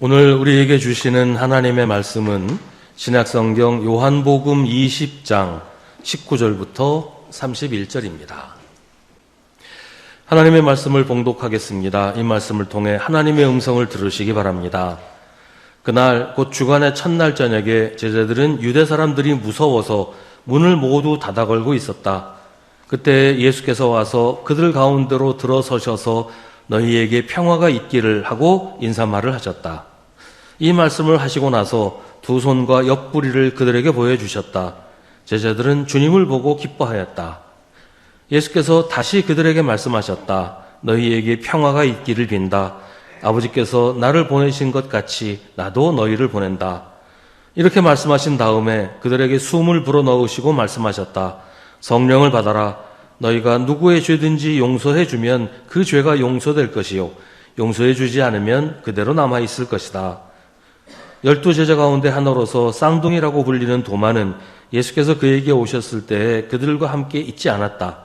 오늘 우리에게 주시는 하나님의 말씀은 신약성경 요한복음 20장 19절부터 31절입니다. 하나님의 말씀을 봉독하겠습니다. 이 말씀을 통해 하나님의 음성을 들으시기 바랍니다. 그날 곧 주간의 첫날 저녁에 제자들은 유대 사람들이 무서워서 문을 모두 닫아 걸고 있었다. 그때 예수께서 와서 그들 가운데로 들어서셔서 너희에게 평화가 있기를 하고 인사말을 하셨다. 이 말씀을 하시고 나서 두 손과 옆구리를 그들에게 보여주셨다. 제자들은 주님을 보고 기뻐하였다. 예수께서 다시 그들에게 말씀하셨다. 너희에게 평화가 있기를 빈다. 아버지께서 나를 보내신 것 같이 나도 너희를 보낸다. 이렇게 말씀하신 다음에 그들에게 숨을 불어넣으시고 말씀하셨다. 성령을 받아라. 너희가 누구의 죄든지 용서해 주면 그 죄가 용서될 것이요 용서해 주지 않으면 그대로 남아있을 것이다. 12제자 가운데 하나로서 쌍둥이라고 불리는 도마는 예수께서 그에게 오셨을 때 그들과 함께 있지 않았다.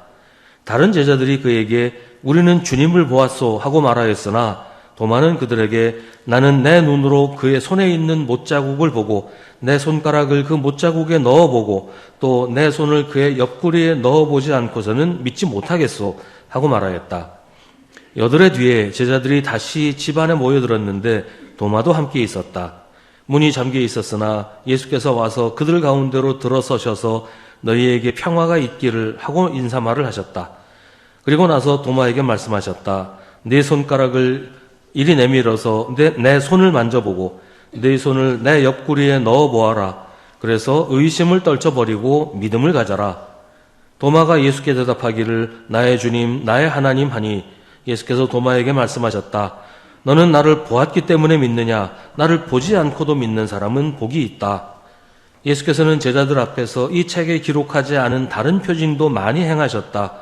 다른 제자들이 그에게 우리는 주님을 보았소 하고 말하였으나 도마는 그들에게 나는 내 눈으로 그의 손에 있는 못자국을 보고 내 손가락을 그 못자국에 넣어보고 또 내 손을 그의 옆구리에 넣어보지 않고서는 믿지 못하겠소 하고 말하였다. 여드레 뒤에 제자들이 다시 집안에 모여들었는데 도마도 함께 있었다. 문이 잠겨 있었으나 예수께서 와서 그들 가운데로 들어서셔서 너희에게 평화가 있기를 하고 인사말을 하셨다. 그리고 나서 도마에게 말씀하셨다. 네 손가락을 이리 내밀어서 내 손을 만져보고 네 손을 내 옆구리에 넣어보아라. 그래서 의심을 떨쳐버리고 믿음을 가져라. 도마가 예수께 대답하기를 나의 주님 나의 하나님 하니 예수께서 도마에게 말씀하셨다. 너는 나를 보았기 때문에 믿느냐? 나를 보지 않고도 믿는 사람은 복이 있다. 예수께서는 제자들 앞에서 이 책에 기록하지 않은 다른 표징도 많이 행하셨다.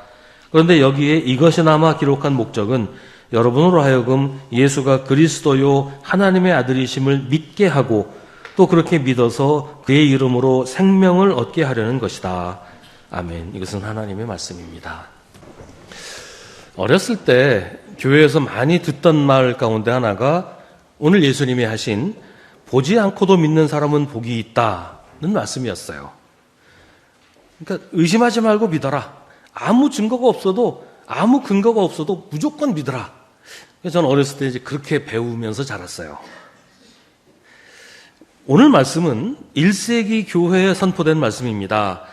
그런데 여기에 이것이나마 기록한 목적은 여러분으로 하여금 예수가 그리스도요 하나님의 아들이심을 믿게 하고 또 그렇게 믿어서 그의 이름으로 생명을 얻게 하려는 것이다. 아멘. 이것은 하나님의 말씀입니다. 어렸을 때 교회에서 많이 듣던 말 가운데 하나가 오늘 예수님이 하신 보지 않고도 믿는 사람은 복이 있다는 말씀이었어요. 그러니까 의심하지 말고 믿어라. 아무 증거가 없어도 아무 근거가 없어도 무조건 믿어라. 그래서 저는 어렸을 때 이제 그렇게 배우면서 자랐어요. 오늘 말씀은 1세기 교회에 선포된 말씀입니다.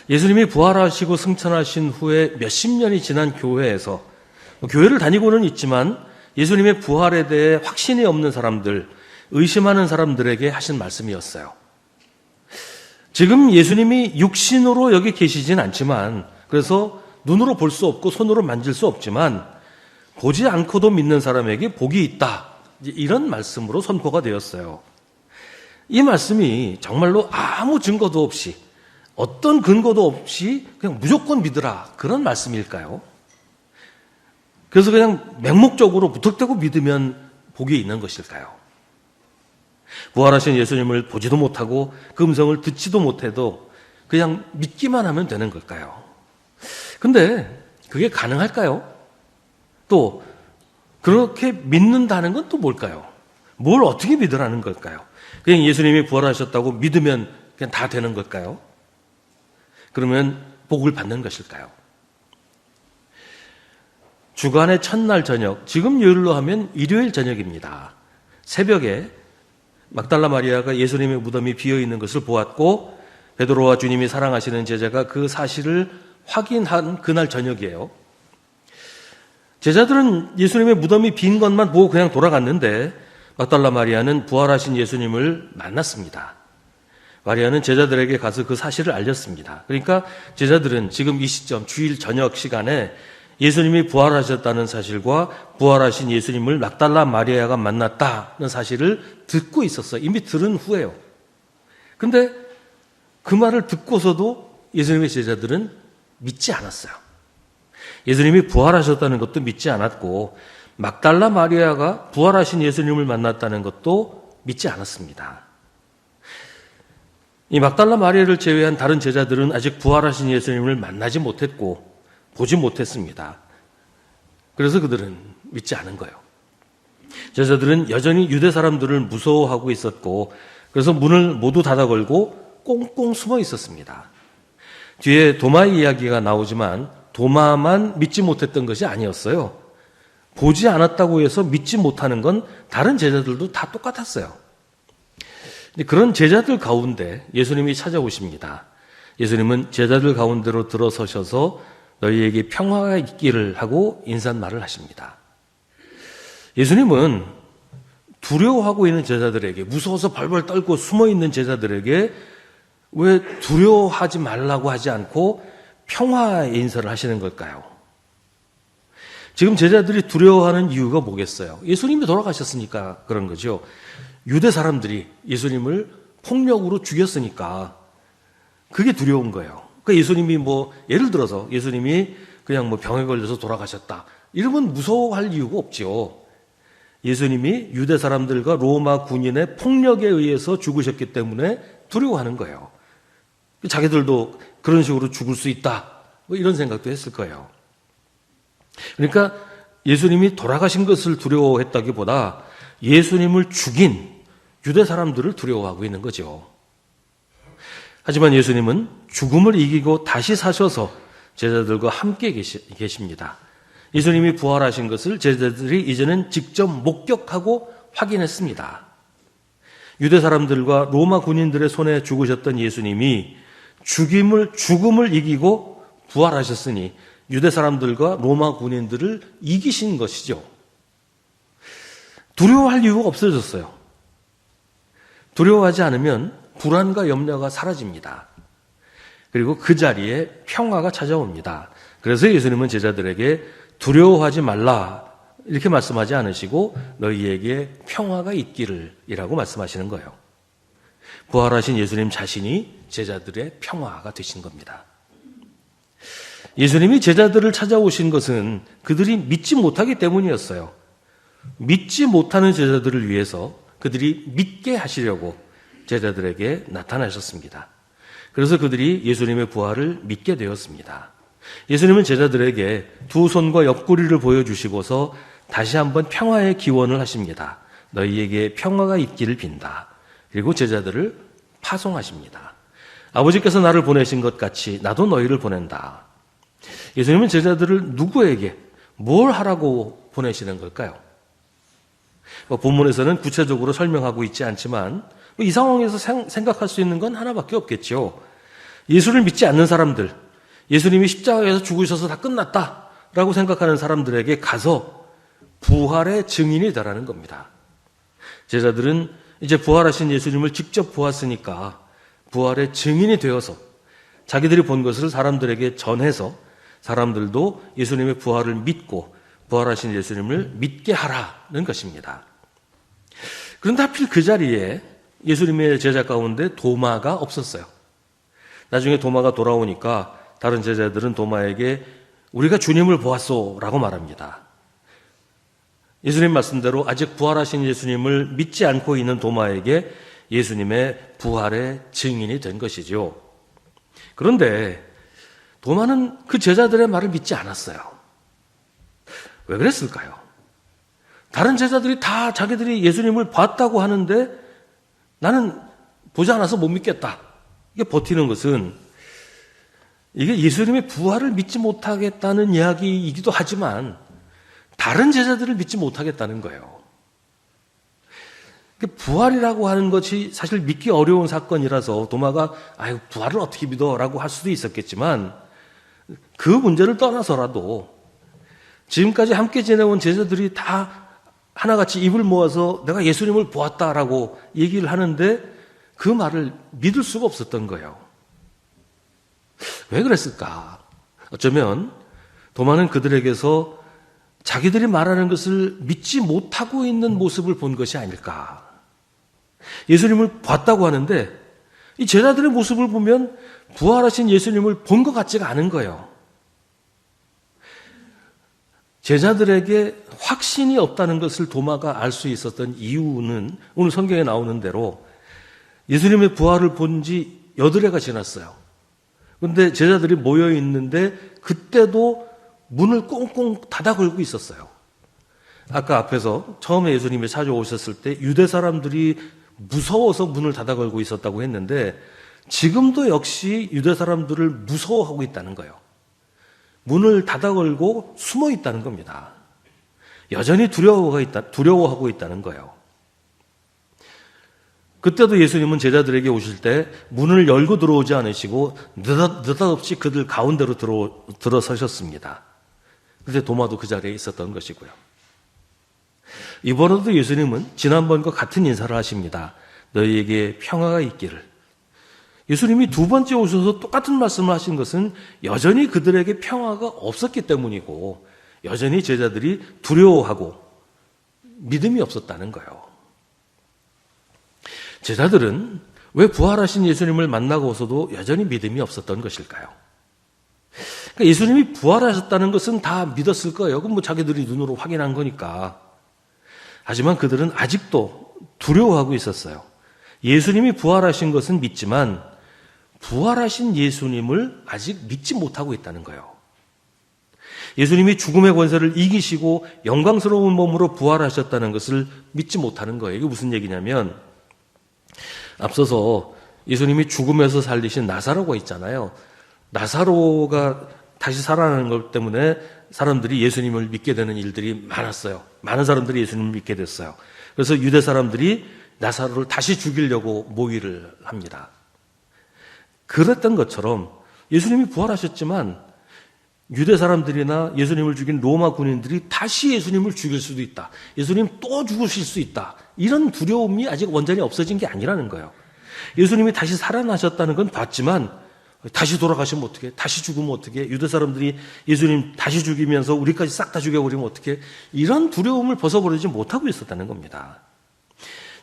예수님이 부활하시고 승천하신 후에 몇십 년이 지난 교회에서 교회를 다니고는 있지만 예수님의 부활에 대해 확신이 없는 사람들, 의심하는 사람들에게 하신 말씀이었어요. 지금 예수님이 육신으로 여기 계시진 않지만 그래서 눈으로 볼 수 없고 손으로 만질 수 없지만 보지 않고도 믿는 사람에게 복이 있다. 이런 말씀으로 선포가 되었어요. 이 말씀이 정말로 아무 증거도 없이 어떤 근거도 없이 그냥 무조건 믿으라 그런 말씀일까요? 그래서 그냥 맹목적으로 무턱대고 믿으면 복이 있는 것일까요? 부활하신 예수님을 보지도 못하고 그 음성을 듣지도 못해도 그냥 믿기만 하면 되는 걸까요? 근데 그게 가능할까요? 또 그렇게 믿는다는 건 또 뭘까요? 뭘 어떻게 믿으라는 걸까요? 그냥 예수님이 부활하셨다고 믿으면 그냥 다 되는 걸까요? 그러면 복을 받는 것일까요? 주간의 첫날 저녁, 지금 요일로 하면 일요일 저녁입니다. 새벽에 막달라 마리아가 예수님의 무덤이 비어있는 것을 보았고 베드로와 주님이 사랑하시는 제자가 그 사실을 확인한 그날 저녁이에요. 제자들은 예수님의 무덤이 빈 것만 보고 그냥 돌아갔는데 막달라 마리아는 부활하신 예수님을 만났습니다. 마리아는 제자들에게 가서 그 사실을 알렸습니다. 그러니까 제자들은 지금 이 시점 주일 저녁 시간에 예수님이 부활하셨다는 사실과 부활하신 예수님을 막달라 마리아가 만났다는 사실을 듣고 있었어요. 이미 들은 후에요. 근데 그 말을 듣고서도 예수님의 제자들은 믿지 않았어요. 예수님이 부활하셨다는 것도 믿지 않았고 막달라 마리아가 부활하신 예수님을 만났다는 것도 믿지 않았습니다. 이 막달라 마리아를 제외한 다른 제자들은 아직 부활하신 예수님을 만나지 못했고 보지 못했습니다. 그래서 그들은 믿지 않은 거예요. 제자들은 여전히 유대 사람들을 무서워하고 있었고 그래서 문을 모두 닫아 걸고 꽁꽁 숨어 있었습니다. 뒤에 도마의 이야기가 나오지만 도마만 믿지 못했던 것이 아니었어요. 보지 않았다고 해서 믿지 못하는 건 다른 제자들도 다 똑같았어요. 그런 제자들 가운데 예수님이 찾아오십니다. 예수님은 제자들 가운데로 들어서셔서 너희에게 평화가 있기를 하고 인사말을 하십니다. 예수님은 두려워하고 있는 제자들에게, 무서워서 벌벌 떨고 숨어있는 제자들에게 왜 두려워하지 말라고 하지 않고 평화의 인사를 하시는 걸까요? 지금 제자들이 두려워하는 이유가 뭐겠어요? 예수님이 돌아가셨으니까 그런 거죠. 유대 사람들이 예수님을 폭력으로 죽였으니까 그게 두려운 거예요. 그러니까 예수님이 예를 들어서 예수님이 그냥 병에 걸려서 돌아가셨다. 이러면 무서워할 이유가 없죠. 예수님이 유대 사람들과 로마 군인의 폭력에 의해서 죽으셨기 때문에 두려워하는 거예요. 자기들도 그런 식으로 죽을 수 있다. 이런 생각도 했을 거예요. 그러니까 예수님이 돌아가신 것을 두려워했다기보다 예수님을 죽인 유대 사람들을 두려워하고 있는 거죠. 하지만 예수님은 죽음을 이기고 다시 사셔서 제자들과 함께 계십니다. 예수님이 부활하신 것을 제자들이 이제는 직접 목격하고 확인했습니다. 유대 사람들과 로마 군인들의 손에 죽으셨던 예수님이 죽음을 이기고 부활하셨으니 유대 사람들과 로마 군인들을 이기신 것이죠. 두려워할 이유가 없어졌어요. 두려워하지 않으면 불안과 염려가 사라집니다. 그리고 그 자리에 평화가 찾아옵니다. 그래서 예수님은 제자들에게 두려워하지 말라 이렇게 말씀하지 않으시고 너희에게 평화가 있기를 이라고 말씀하시는 거예요. 부활하신 예수님 자신이 제자들의 평화가 되신 겁니다. 예수님이 제자들을 찾아오신 것은 그들이 믿지 못하기 때문이었어요. 믿지 못하는 제자들을 위해서 그들이 믿게 하시려고 제자들에게 나타나셨습니다. 그래서 그들이 예수님의 부활을 믿게 되었습니다. 예수님은 제자들에게 두 손과 옆구리를 보여주시고서 다시 한번 평화의 기원을 하십니다. 너희에게 평화가 있기를 빈다. 그리고 제자들을 파송하십니다. 아버지께서 나를 보내신 것 같이 나도 너희를 보낸다. 예수님은 제자들을 누구에게 뭘 하라고 보내시는 걸까요? 본문에서는 구체적으로 설명하고 있지 않지만 이 상황에서 생각할 수 있는 건 하나밖에 없겠죠. 예수를 믿지 않는 사람들, 예수님이 십자가에서 죽으셔서 다 끝났다라고 생각하는 사람들에게 가서 부활의 증인이 되라는 겁니다. 제자들은 이제 부활하신 예수님을 직접 보았으니까 부활의 증인이 되어서 자기들이 본 것을 사람들에게 전해서 사람들도 예수님의 부활을 믿고 부활하신 예수님을 믿게 하라는 것입니다. 그런데 하필 그 자리에 예수님의 제자 가운데 도마가 없었어요. 나중에 도마가 돌아오니까 다른 제자들은 도마에게 우리가 주님을 보았소 라고 말합니다. 예수님 말씀대로 아직 부활하신 예수님을 믿지 않고 있는 도마에게 예수님의 부활의 증인이 된 것이죠. 그런데 도마는 그 제자들의 말을 믿지 않았어요. 왜 그랬을까요? 다른 제자들이 다 자기들이 예수님을 봤다고 하는데 나는 보지 않아서 못 믿겠다. 이게 버티는 것은 이게 예수님의 부활을 믿지 못하겠다는 이야기이기도 하지만 다른 제자들을 믿지 못하겠다는 거예요. 부활이라고 하는 것이 사실 믿기 어려운 사건이라서 도마가 부활을 어떻게 믿어? 라고 할 수도 있었겠지만 그 문제를 떠나서라도 지금까지 함께 지내온 제자들이 다 하나같이 입을 모아서 내가 예수님을 보았다라고 얘기를 하는데 그 말을 믿을 수가 없었던 거예요. 왜 그랬을까? 어쩌면 도마는 그들에게서 자기들이 말하는 것을 믿지 못하고 있는 모습을 본 것이 아닐까. 예수님을 봤다고 하는데 이 제자들의 모습을 보면 부활하신 예수님을 본 것 같지가 않은 거예요. 제자들에게 확신이 없다는 것을 도마가 알 수 있었던 이유는 오늘 성경에 나오는 대로 예수님의 부활을 본 지 8해가 지났어요. 그런데 제자들이 모여 있는데 그때도 문을 꽁꽁 닫아 걸고 있었어요. 아까 앞에서 처음에 예수님이 찾아오셨을 때 유대 사람들이 무서워서 문을 닫아 걸고 있었다고 했는데 지금도 역시 유대 사람들을 무서워하고 있다는 거예요. 문을 닫아 걸고 숨어 있다는 겁니다. 여전히 두려워하고 있다는 거예요. 그때도 예수님은 제자들에게 오실 때 문을 열고 들어오지 않으시고 느닷없이 그들 가운데로 들어서셨습니다. 그런데 도마도 그 자리에 있었던 것이고요. 이번에도 예수님은 지난번과 같은 인사를 하십니다. 너희에게 평화가 있기를. 예수님이 두 번째 오셔서 똑같은 말씀을 하신 것은 여전히 그들에게 평화가 없었기 때문이고 여전히 제자들이 두려워하고 믿음이 없었다는 거예요. 제자들은 왜 부활하신 예수님을 만나고서도 여전히 믿음이 없었던 것일까요? 그러니까 예수님이 부활하셨다는 것은 다 믿었을 거예요. 그럼 뭐 자기들이 눈으로 확인한 거니까. 하지만 그들은 아직도 두려워하고 있었어요. 예수님이 부활하신 것은 믿지만 부활하신 예수님을 아직 믿지 못하고 있다는 거예요. 예수님이 죽음의 권세를 이기시고 영광스러운 몸으로 부활하셨다는 것을 믿지 못하는 거예요. 이게 무슨 얘기냐면 앞서서 예수님이 죽음에서 살리신 나사로가 있잖아요. 나사로가 다시 살아나는 것 때문에 사람들이 예수님을 믿게 되는 일들이 많았어요. 많은 사람들이 예수님을 믿게 됐어요. 그래서 유대 사람들이 나사로를 다시 죽이려고 모의를 합니다. 그랬던 것처럼 예수님이 부활하셨지만 유대 사람들이나 예수님을 죽인 로마 군인들이 다시 예수님을 죽일 수도 있다. 예수님 또 죽으실 수 있다. 이런 두려움이 아직 완전히 없어진 게 아니라는 거예요. 예수님이 다시 살아나셨다는 건 봤지만 다시 돌아가시면 어떡해? 다시 죽으면 어떡해? 유대 사람들이 예수님 다시 죽이면서 우리까지 싹 다 죽여버리면 어떡해? 이런 두려움을 벗어버리지 못하고 있었다는 겁니다.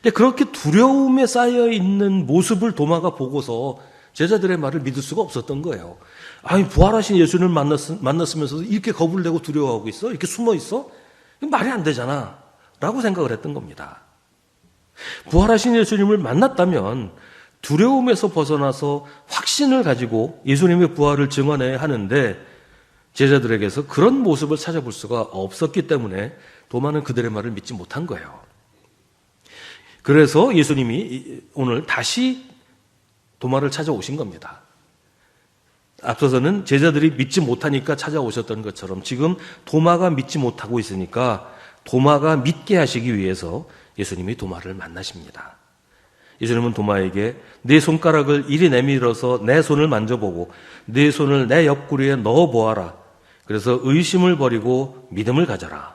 근데 그렇게 두려움에 쌓여 있는 모습을 도마가 보고서 제자들의 말을 믿을 수가 없었던 거예요. 아니, 부활하신 예수님을 만났으면서도 이렇게 겁을 내고 두려워하고 있어? 이렇게 숨어 있어? 이거 말이 안 되잖아. 라고 생각을 했던 겁니다. 부활하신 예수님을 만났다면 두려움에서 벗어나서 확신을 가지고 예수님의 부활을 증언해야 하는데 제자들에게서 그런 모습을 찾아볼 수가 없었기 때문에 도마는 그들의 말을 믿지 못한 거예요. 그래서 예수님이 오늘 다시 도마를 찾아오신 겁니다. 앞서서는 제자들이 믿지 못하니까 찾아오셨던 것처럼 지금 도마가 믿지 못하고 있으니까 도마가 믿게 하시기 위해서 예수님이 도마를 만나십니다. 예수님은 도마에게 네 손가락을 이리 내밀어서 내 손을 만져보고 네 손을 내 옆구리에 넣어보아라. 그래서 의심을 버리고 믿음을 가져라.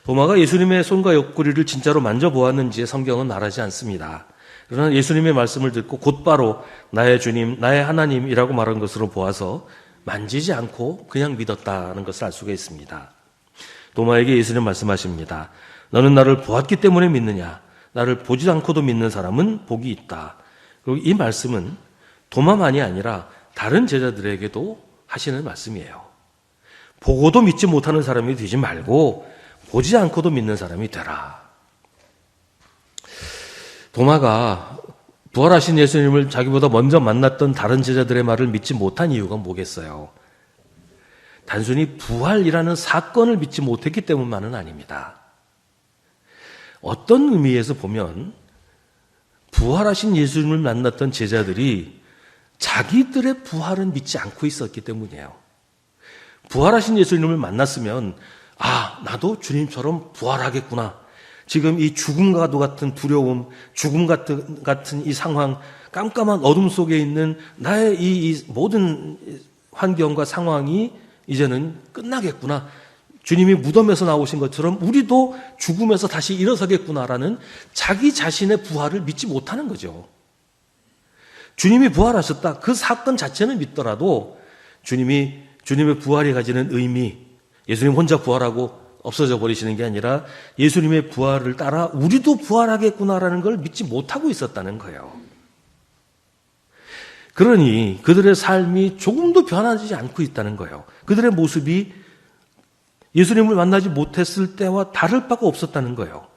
도마가 예수님의 손과 옆구리를 진짜로 만져보았는지 성경은 말하지 않습니다. 그러나 예수님의 말씀을 듣고 곧바로 나의 주님, 나의 하나님이라고 말한 것으로 보아서 만지지 않고 그냥 믿었다는 것을 알 수가 있습니다. 도마에게 예수님 말씀하십니다. 너는 나를 보았기 때문에 믿느냐? 나를 보지 않고도 믿는 사람은 복이 있다. 그리고 이 말씀은 도마만이 아니라 다른 제자들에게도 하시는 말씀이에요. 보고도 믿지 못하는 사람이 되지 말고 보지 않고도 믿는 사람이 되라. 도마가 부활하신 예수님을 자기보다 먼저 만났던 다른 제자들의 말을 믿지 못한 이유가 뭐겠어요? 단순히 부활이라는 사건을 믿지 못했기 때문만은 아닙니다. 어떤 의미에서 보면 부활하신 예수님을 만났던 제자들이 자기들의 부활은 믿지 않고 있었기 때문이에요. 부활하신 예수님을 만났으면 나도 주님처럼 부활하겠구나. 지금 이 죽음과도 같은 두려움, 죽음 같은 이 상황, 깜깜한 어둠 속에 있는 나의 이 모든 환경과 상황이 이제는 끝나겠구나. 주님이 무덤에서 나오신 것처럼 우리도 죽음에서 다시 일어서겠구나라는 자기 자신의 부활을 믿지 못하는 거죠. 주님이 부활하셨다. 그 사건 자체는 믿더라도 주님의 부활이 가지는 의미, 예수님 혼자 부활하고 없어져 버리시는 게 아니라 예수님의 부활을 따라 우리도 부활하겠구나라는 걸 믿지 못하고 있었다는 거예요. 그러니 그들의 삶이 조금도 변하지 않고 있다는 거예요. 그들의 모습이 예수님을 만나지 못했을 때와 다를 바가 없었다는 거예요.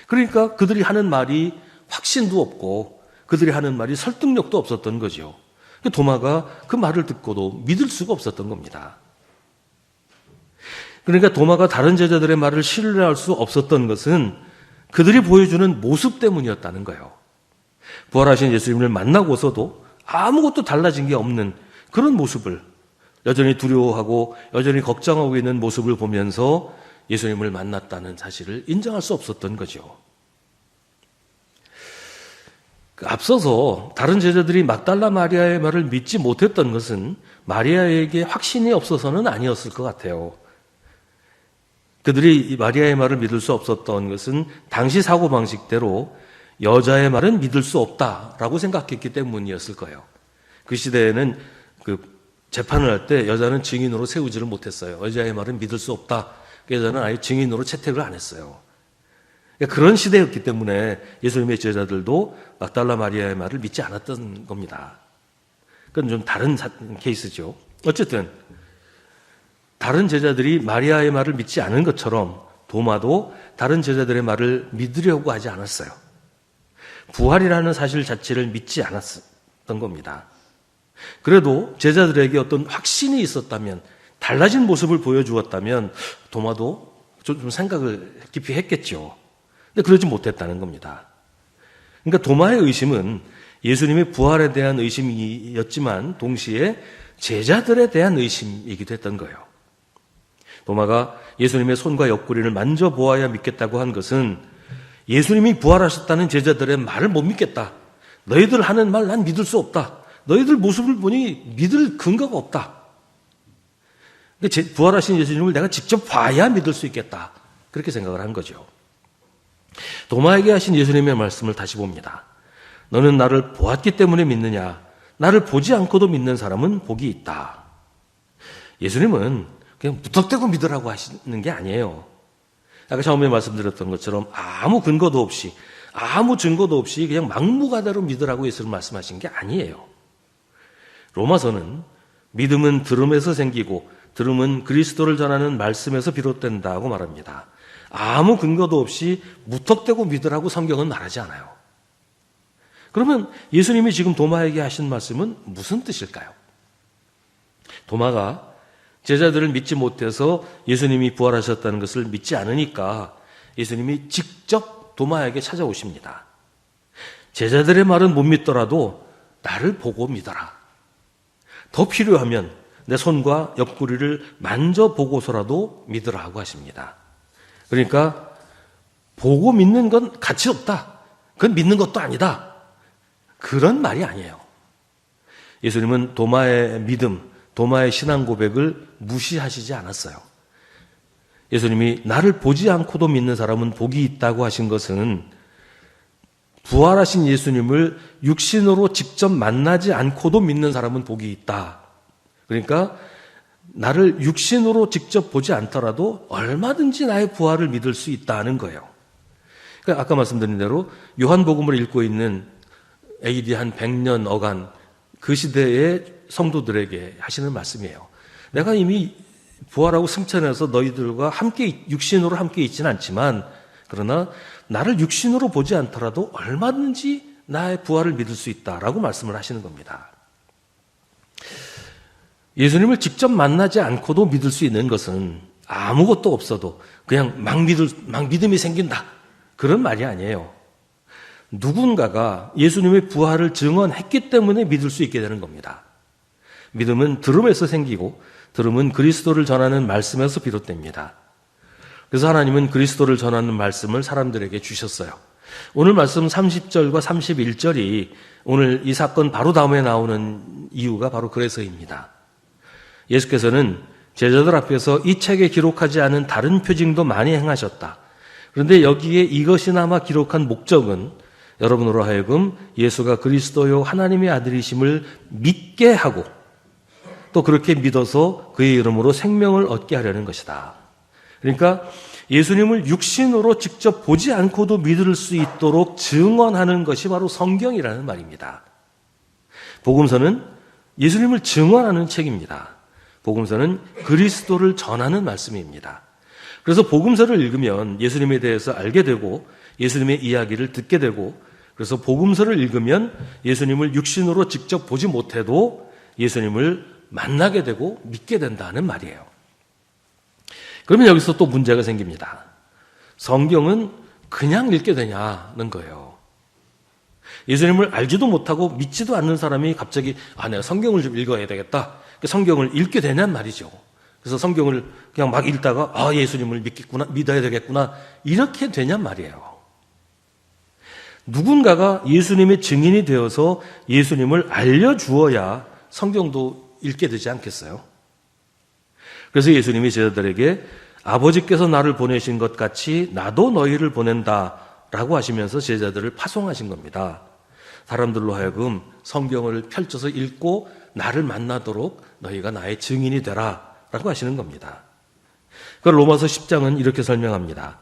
그러니까 그들이 하는 말이 확신도 없고 그들이 하는 말이 설득력도 없었던 거죠. 도마가 그 말을 듣고도 믿을 수가 없었던 겁니다. 그러니까 도마가 다른 제자들의 말을 신뢰할 수 없었던 것은 그들이 보여주는 모습 때문이었다는 거예요. 부활하신 예수님을 만나고서도 아무것도 달라진 게 없는 그런 모습을, 여전히 두려워하고 여전히 걱정하고 있는 모습을 보면서 예수님을 만났다는 사실을 인정할 수 없었던 거죠. 앞서서 다른 제자들이 막달라 마리아의 말을 믿지 못했던 것은 마리아에게 확신이 없어서는 아니었을 것 같아요. 그들이 마리아의 말을 믿을 수 없었던 것은 당시 사고방식대로 여자의 말은 믿을 수 없다라고 생각했기 때문이었을 거예요. 그 시대에는 재판을 할 때 여자는 증인으로 세우지를 못했어요. 여자의 말은 믿을 수 없다. 여자는 아예 증인으로 채택을 안 했어요. 그런 시대였기 때문에 예수님의 제자들도 막달라 마리아의 말을 믿지 않았던 겁니다. 그건 좀 다른 케이스죠. 어쨌든 다른 제자들이 마리아의 말을 믿지 않은 것처럼 도마도 다른 제자들의 말을 믿으려고 하지 않았어요. 부활이라는 사실 자체를 믿지 않았던 겁니다. 그래도 제자들에게 어떤 확신이 있었다면, 달라진 모습을 보여주었다면 도마도 좀 생각을 깊이 했겠죠. 근데 그러지 못했다는 겁니다. 그러니까 도마의 의심은 예수님의 부활에 대한 의심이었지만 동시에 제자들에 대한 의심이기도 했던 거예요. 도마가 예수님의 손과 옆구리를 만져보아야 믿겠다고 한 것은 예수님이 부활하셨다는 제자들의 말을 못 믿겠다. 너희들 하는 말 난 믿을 수 없다. 너희들 모습을 보니 믿을 근거가 없다. 부활하신 예수님을 내가 직접 봐야 믿을 수 있겠다. 그렇게 생각을 한 거죠. 도마에게 하신 예수님의 말씀을 다시 봅니다. 너는 나를 보았기 때문에 믿느냐? 나를 보지 않고도 믿는 사람은 복이 있다. 예수님은 그냥 무턱대고 믿으라고 하시는 게 아니에요. 아까 처음에 말씀드렸던 것처럼 아무 근거도 없이, 아무 증거도 없이 그냥 막무가내로 믿으라고 예수님 말씀하신 게 아니에요. 로마서는 믿음은 들음에서 생기고 들음은 그리스도를 전하는 말씀에서 비롯된다고 말합니다. 아무 근거도 없이 무턱대고 믿으라고 성경은 말하지 않아요. 그러면 예수님이 지금 도마에게 하신 말씀은 무슨 뜻일까요? 도마가 제자들을 믿지 못해서 예수님이 부활하셨다는 것을 믿지 않으니까 예수님이 직접 도마에게 찾아오십니다. 제자들의 말은 못 믿더라도 나를 보고 믿어라. 더 필요하면 내 손과 옆구리를 만져보고서라도 믿으라고 하십니다. 그러니까 보고 믿는 건 가치 없다. 그건 믿는 것도 아니다. 그런 말이 아니에요. 예수님은 도마의 믿음, 도마의 신앙 고백을 무시하시지 않았어요. 예수님이 나를 보지 않고도 믿는 사람은 복이 있다고 하신 것은 부활하신 예수님을 육신으로 직접 만나지 않고도 믿는 사람은 복이 있다. 그러니까 나를 육신으로 직접 보지 않더라도 얼마든지 나의 부활을 믿을 수 있다는 거예요. 그러니까 아까 말씀드린 대로 요한복음을 읽고 있는 AD 한 100년 어간 그 시대의 성도들에게 하시는 말씀이에요. 내가 이미 부활하고 승천해서 너희들과 함께 육신으로 함께 있지는 않지만 그러나 나를 육신으로 보지 않더라도 얼마든지 나의 부활을 믿을 수 있다라고 말씀을 하시는 겁니다. 예수님을 직접 만나지 않고도 믿을 수 있는 것은 아무것도 없어도 그냥 막 믿음이 생긴다. 그런 말이 아니에요. 누군가가 예수님의 부활을 증언했기 때문에 믿을 수 있게 되는 겁니다. 믿음은 들음에서 생기고 들음은 그리스도를 전하는 말씀에서 비롯됩니다. 그래서 하나님은 그리스도를 전하는 말씀을 사람들에게 주셨어요. 오늘 말씀 30절과 31절이 오늘 이 사건 바로 다음에 나오는 이유가 바로 그래서입니다. 예수께서는 제자들 앞에서 이 책에 기록하지 않은 다른 표징도 많이 행하셨다. 그런데 여기에 이것이나마 기록한 목적은 여러분으로 하여금 예수가 그리스도요 하나님의 아들이심을 믿게 하고 또 그렇게 믿어서 그의 이름으로 생명을 얻게 하려는 것이다. 그러니까 예수님을 육신으로 직접 보지 않고도 믿을 수 있도록 증언하는 것이 바로 성경이라는 말입니다. 복음서는 예수님을 증언하는 책입니다. 복음서는 그리스도를 전하는 말씀입니다. 그래서 복음서를 읽으면 예수님에 대해서 알게 되고 예수님의 이야기를 듣게 되고 그래서 복음서를 읽으면 예수님을 육신으로 직접 보지 못해도 예수님을 만나게 되고 믿게 된다는 말이에요. 그러면 여기서 또 문제가 생깁니다. 성경은 그냥 읽게 되냐는 거예요. 예수님을 알지도 못하고 믿지도 않는 사람이 갑자기 내가 성경을 좀 읽어야 되겠다. 성경을 읽게 되냔 말이죠. 그래서 성경을 그냥 막 읽다가 예수님을 믿겠구나, 믿어야 되겠구나 이렇게 되냔 말이에요. 누군가가 예수님의 증인이 되어서 예수님을 알려주어야 성경도 읽게 되지 않겠어요? 그래서 예수님이 제자들에게 아버지께서 나를 보내신 것 같이 나도 너희를 보낸다라고 하시면서 제자들을 파송하신 겁니다. 사람들로 하여금 성경을 펼쳐서 읽고 나를 만나도록 너희가 나의 증인이 되라라고 하시는 겁니다. 그걸 로마서 10장은 이렇게 설명합니다.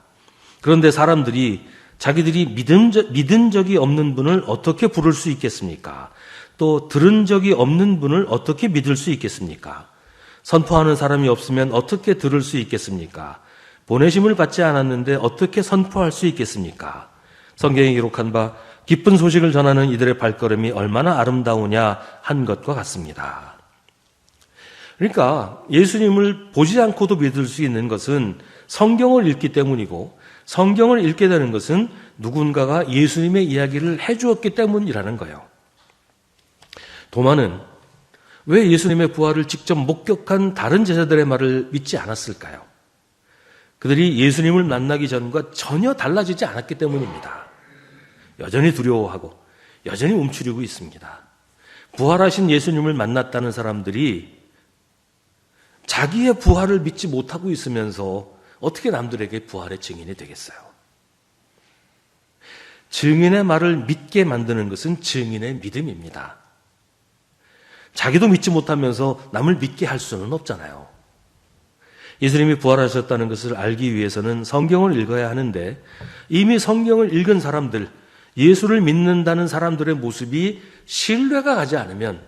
그런데 사람들이 자기들이 믿은 적이 없는 분을 어떻게 부를 수 있겠습니까? 또 들은 적이 없는 분을 어떻게 믿을 수 있겠습니까? 선포하는 사람이 없으면 어떻게 들을 수 있겠습니까? 보내심을 받지 않았는데 어떻게 선포할 수 있겠습니까? 성경에 기록한 바 기쁜 소식을 전하는 이들의 발걸음이 얼마나 아름다우냐 한 것과 같습니다. 그러니까 예수님을 보지 않고도 믿을 수 있는 것은 성경을 읽기 때문이고, 성경을 읽게 되는 것은 누군가가 예수님의 이야기를 해주었기 때문이라는 거예요. 도마는 왜 예수님의 부활을 직접 목격한 다른 제자들의 말을 믿지 않았을까요? 그들이 예수님을 만나기 전과 전혀 달라지지 않았기 때문입니다. 여전히 두려워하고 여전히 움츠리고 있습니다. 부활하신 예수님을 만났다는 사람들이 자기의 부활을 믿지 못하고 있으면서 어떻게 남들에게 부활의 증인이 되겠어요? 증인의 말을 믿게 만드는 것은 증인의 믿음입니다. 자기도 믿지 못하면서 남을 믿게 할 수는 없잖아요. 예수님이 부활하셨다는 것을 알기 위해서는 성경을 읽어야 하는데, 이미 성경을 읽은 사람들, 예수를 믿는다는 사람들의 모습이 신뢰가 가지 않으면,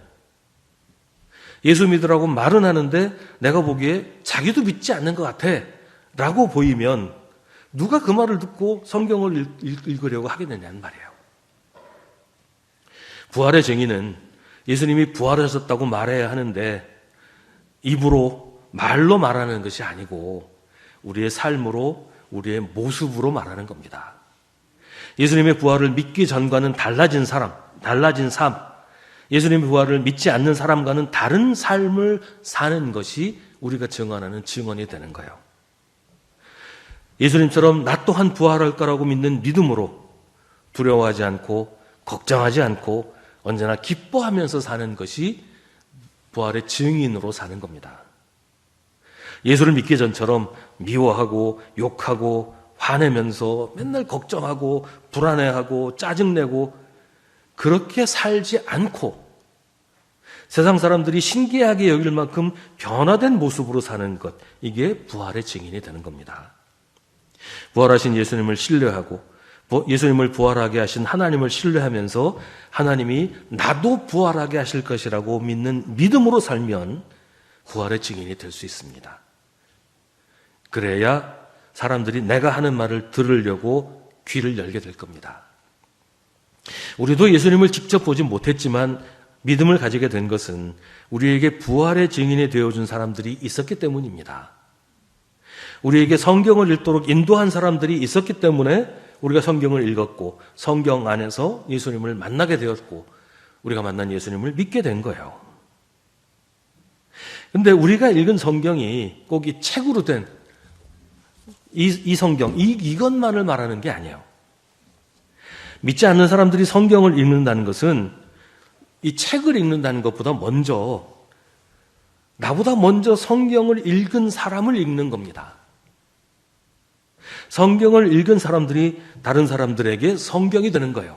예수 믿으라고 말은 하는데 내가 보기에 자기도 믿지 않는 것 같아 라고 보이면 누가 그 말을 듣고 성경을 읽으려고 하겠느냐는 말이에요. 부활의 증인은 예수님이 부활하셨다고 말해야 하는데 입으로 말로 말하는 것이 아니고 우리의 삶으로, 우리의 모습으로 말하는 겁니다. 예수님의 부활을 믿기 전과는 달라진 삶, 예수님의 부활을 믿지 않는 사람과는 다른 삶을 사는 것이 우리가 증언하는 증언이 되는 거예요. 예수님처럼 나 또한 부활할 거라고 믿는 믿음으로 두려워하지 않고 걱정하지 않고 언제나 기뻐하면서 사는 것이 부활의 증인으로 사는 겁니다. 예수를 믿기 전처럼 미워하고 욕하고 화내면서 맨날 걱정하고 불안해하고 짜증내고 그렇게 살지 않고 세상 사람들이 신기하게 여길 만큼 변화된 모습으로 사는 것, 이게 부활의 증인이 되는 겁니다. 부활하신 예수님을 신뢰하고 예수님을 부활하게 하신 하나님을 신뢰하면서 하나님이 나도 부활하게 하실 것이라고 믿는 믿음으로 살면 부활의 증인이 될 수 있습니다. 그래야 사람들이 내가 하는 말을 들으려고 귀를 열게 될 겁니다. 우리도 예수님을 직접 보지 못했지만 믿음을 가지게 된 것은 우리에게 부활의 증인이 되어준 사람들이 있었기 때문입니다. 우리에게 성경을 읽도록 인도한 사람들이 있었기 때문에 우리가 성경을 읽었고 성경 안에서 예수님을 만나게 되었고 우리가 만난 예수님을 믿게 된 거예요. 그런데 우리가 읽은 성경이 꼭 이 책으로 된 이 성경, 이것만을 말하는 게 아니에요. 믿지 않는 사람들이 성경을 읽는다는 것은 이 책을 읽는다는 것보다 나보다 먼저 성경을 읽은 사람을 읽는 겁니다. 성경을 읽은 사람들이 다른 사람들에게 성경이 되는 거예요.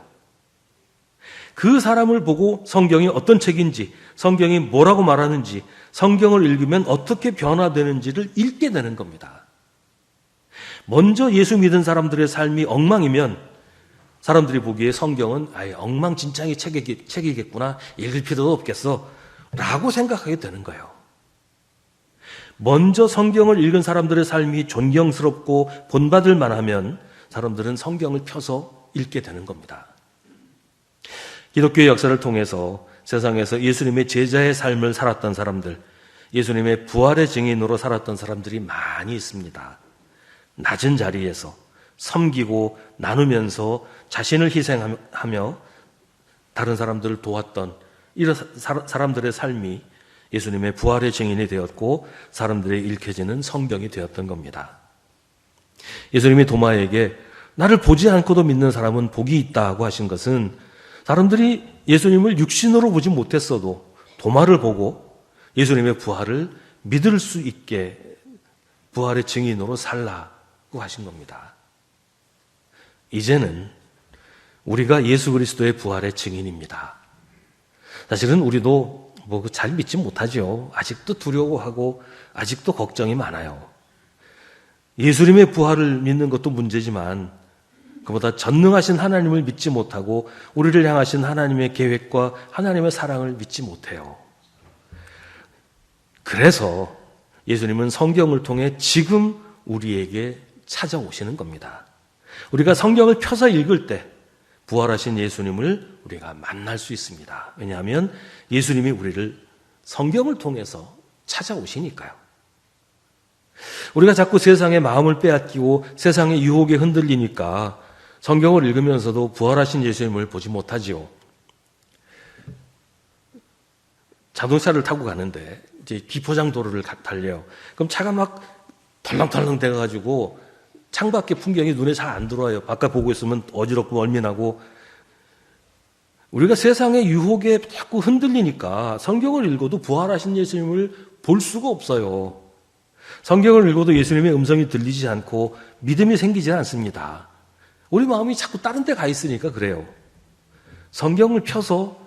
그 사람을 보고 성경이 어떤 책인지, 성경이 뭐라고 말하는지, 성경을 읽으면 어떻게 변화되는지를 읽게 되는 겁니다. 먼저 예수 믿은 사람들의 삶이 엉망이면 사람들이 보기에 성경은 엉망진창의 책이겠구나, 읽을 필요도 없겠어 라고 생각하게 되는 거예요. 먼저 성경을 읽은 사람들의 삶이 존경스럽고 본받을 만하면 사람들은 성경을 펴서 읽게 되는 겁니다. 기독교의 역사를 통해서 세상에서 예수님의 제자의 삶을 살았던 사람들, 예수님의 부활의 증인으로 살았던 사람들이 많이 있습니다. 낮은 자리에서 섬기고 나누면서 자신을 희생하며 다른 사람들을 도왔던 이런 사람들의 삶이 예수님의 부활의 증인이 되었고 사람들의 읽혀지는 성경이 되었던 겁니다. 예수님이 도마에게 나를 보지 않고도 믿는 사람은 복이 있다고 하신 것은 사람들이 예수님을 육신으로 보지 못했어도 도마를 보고 예수님의 부활을 믿을 수 있게 부활의 증인으로 살라고 하신 겁니다. 이제는 우리가 예수 그리스도의 부활의 증인입니다. 사실은 우리도 잘 믿지 못하죠. 아직도 두려워하고 아직도 걱정이 많아요. 예수님의 부활을 믿는 것도 문제지만 그보다 전능하신 하나님을 믿지 못하고 우리를 향하신 하나님의 계획과 하나님의 사랑을 믿지 못해요. 그래서 예수님은 성경을 통해 지금 우리에게 찾아오시는 겁니다. 우리가 성경을 펴서 읽을 때 부활하신 예수님을 우리가 만날 수 있습니다. 왜냐하면 예수님이 우리를 성경을 통해서 찾아오시니까요. 우리가 자꾸 세상의 마음을 빼앗기고 세상의 유혹에 흔들리니까 성경을 읽으면서도 부활하신 예수님을 보지 못하지요. 자동차를 타고 가는데 이제 비포장 도로를 달려요. 그럼 차가 막 덜렁덜렁 대가지고 창밖의 풍경이 눈에 잘 안 들어와요. 바깥 보고 있으면 어지럽고 멀미나고. 우리가 세상의 유혹에 자꾸 흔들리니까 성경을 읽어도 부활하신 예수님을 볼 수가 없어요. 성경을 읽어도 예수님의 음성이 들리지 않고 믿음이 생기지 않습니다. 우리 마음이 자꾸 다른 데 가 있으니까 그래요. 성경을 펴서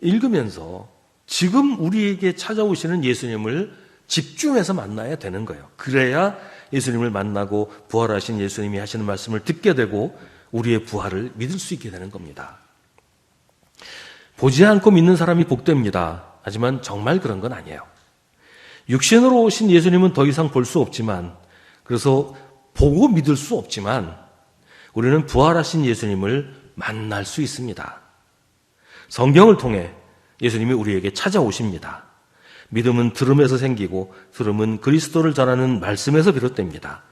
읽으면서 지금 우리에게 찾아오시는 예수님을 집중해서 만나야 되는 거예요. 그래야 예수님을 만나고 부활하신 예수님이 하시는 말씀을 듣게 되고 우리의 부활을 믿을 수 있게 되는 겁니다. 보지 않고 믿는 사람이 복됩니다. 하지만 정말 그런 건 아니에요. 육신으로 오신 예수님은 더 이상 볼 수 없지만, 그래서 보고 믿을 수 없지만 우리는 부활하신 예수님을 만날 수 있습니다. 성경을 통해 예수님이 우리에게 찾아오십니다. 믿음은 들음에서 생기고 들음은 그리스도를 전하는 말씀에서 비롯됩니다.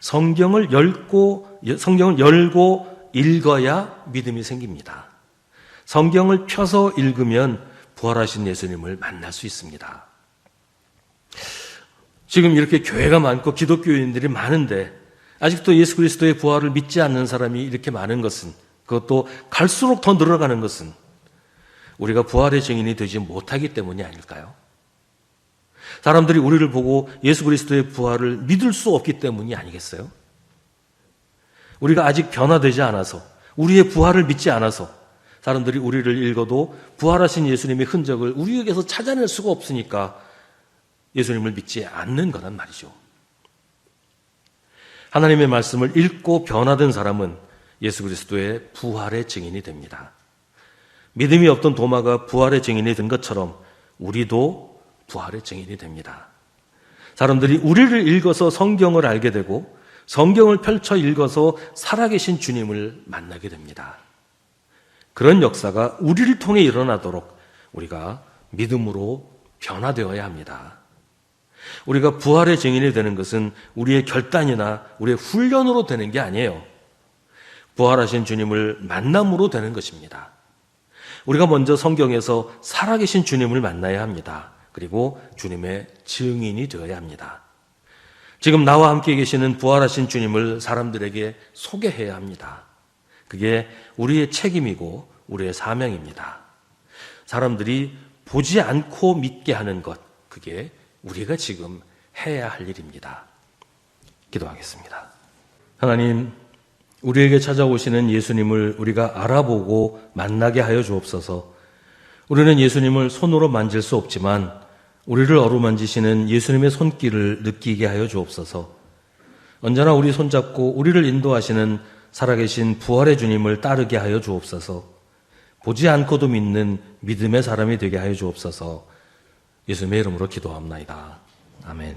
성경을 열고 읽어야 믿음이 생깁니다. 성경을 펴서 읽으면 부활하신 예수님을 만날 수 있습니다. 지금 이렇게 교회가 많고 기독교인들이 많은데 아직도 예수 그리스도의 부활을 믿지 않는 사람이 이렇게 많은 것은, 그것도 갈수록 더 늘어가는 것은 우리가 부활의 증인이 되지 못하기 때문이 아닐까요? 사람들이 우리를 보고 예수 그리스도의 부활을 믿을 수 없기 때문이 아니겠어요? 우리가 아직 변화되지 않아서, 우리의 부활을 믿지 않아서 사람들이 우리를 읽어도 부활하신 예수님의 흔적을 우리에게서 찾아낼 수가 없으니까 예수님을 믿지 않는 거란 말이죠. 하나님의 말씀을 읽고 변화된 사람은 예수 그리스도의 부활의 증인이 됩니다. 믿음이 없던 도마가 부활의 증인이 된 것처럼 우리도 부활의 증인이 됩니다. 사람들이 우리를 읽어서 성경을 알게 되고 성경을 펼쳐 읽어서 살아계신 주님을 만나게 됩니다. 그런 역사가 우리를 통해 일어나도록 우리가 믿음으로 변화되어야 합니다. 우리가 부활의 증인이 되는 것은 우리의 결단이나 우리의 훈련으로 되는 게 아니에요. 부활하신 주님을 만남으로 되는 것입니다. 우리가 먼저 성경에서 살아계신 주님을 만나야 합니다. 그리고 주님의 증인이 되어야 합니다. 지금 나와 함께 계시는 부활하신 주님을 사람들에게 소개해야 합니다. 그게 우리의 책임이고 우리의 사명입니다. 사람들이 보지 않고 믿게 하는 것, 그게 우리가 지금 해야 할 일입니다. 기도하겠습니다. 하나님, 우리에게 찾아오시는 예수님을 우리가 알아보고 만나게 하여 주옵소서. 우리는 예수님을 손으로 만질 수 없지만 우리를 어루만지시는 예수님의 손길을 느끼게 하여 주옵소서. 언제나 우리 손잡고 우리를 인도하시는 살아계신 부활의 주님을 따르게 하여 주옵소서. 보지 않고도 믿는 믿음의 사람이 되게 하여 주옵소서. 예수님의 이름으로 기도합나이다. 아멘.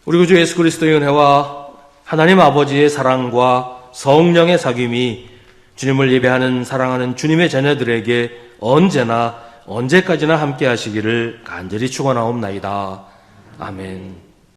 우리 구주 예수 그리스도의 은혜와 하나님 아버지의 사랑과 성령의 사귐이 주님을 예배하는 사랑하는 주님의 자녀들에게 언제나 언제까지나 함께 하시기를 간절히 축원하옵나이다. 아멘.